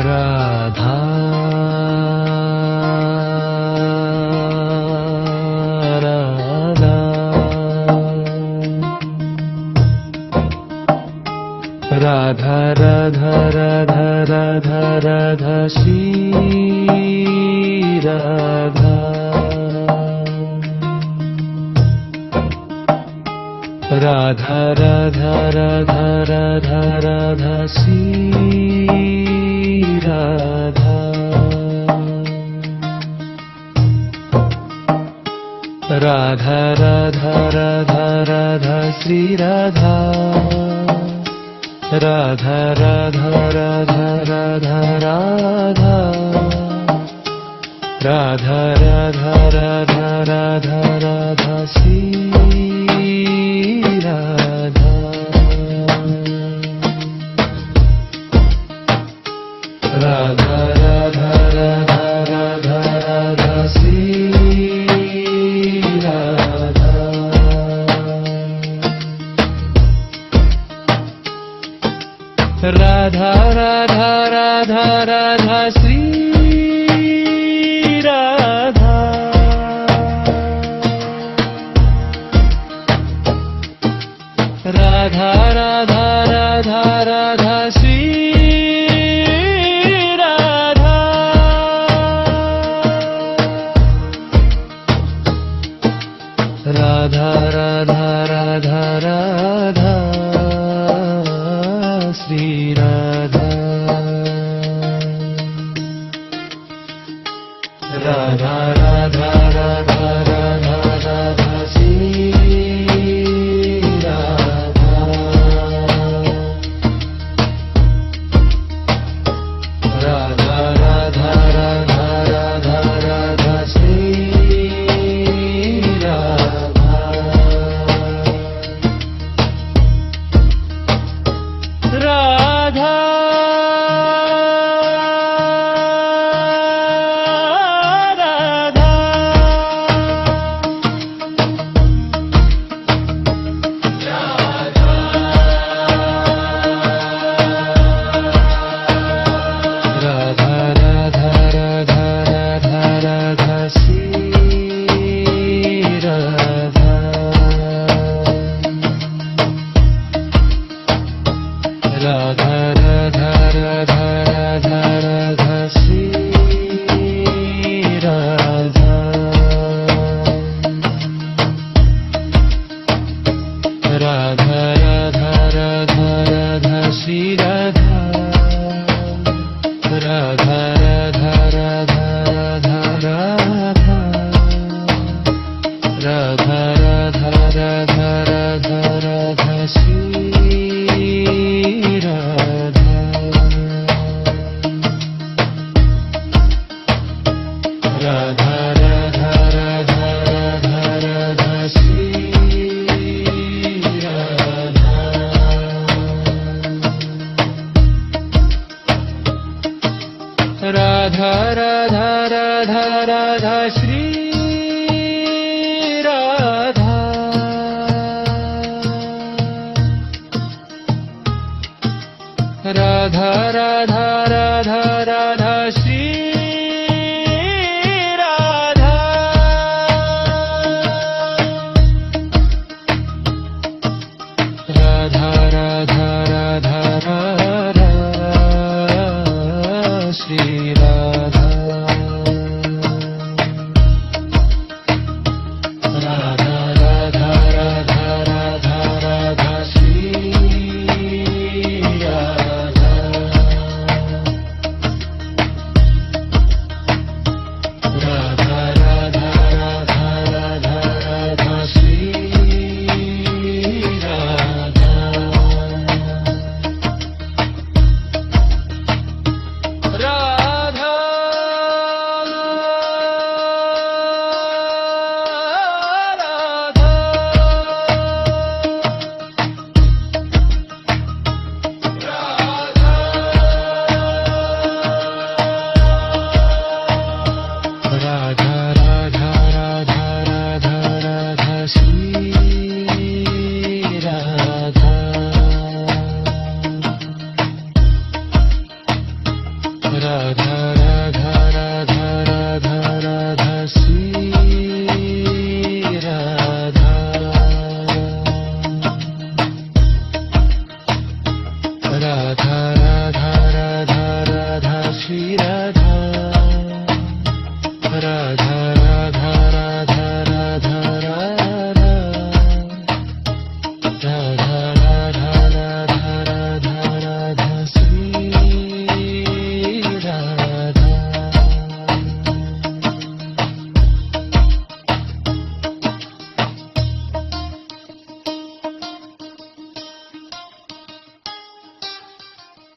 Radha Radha Radha Radha Radha Radha Radha Shri Radha Radha Radha Radha Radha Radha Shri Radha Radha Radha Radha Radha Shri Radha Radha Radha Radha Radha Radha Radha Radha Radha Radha Radha Shri Radha Radha Radha Radha Radha Radha Shri Radha Radha Radha Radha Radha Shri Radha Radha Radha Radha Radha Shri Radha Radha Radha Radha Radha Shri Radha Radha Radha Radha Radha Radha Shri Radha Radha Radha Radha Radha Radha Shri Radha Radha Radha Radha Radha Radha Shri Radha Radha Radha Radha Radha Shri Radha Radha Radha Radha Radha Shri Radha Radha Radha Radha Radha Radha Shri Radha Radha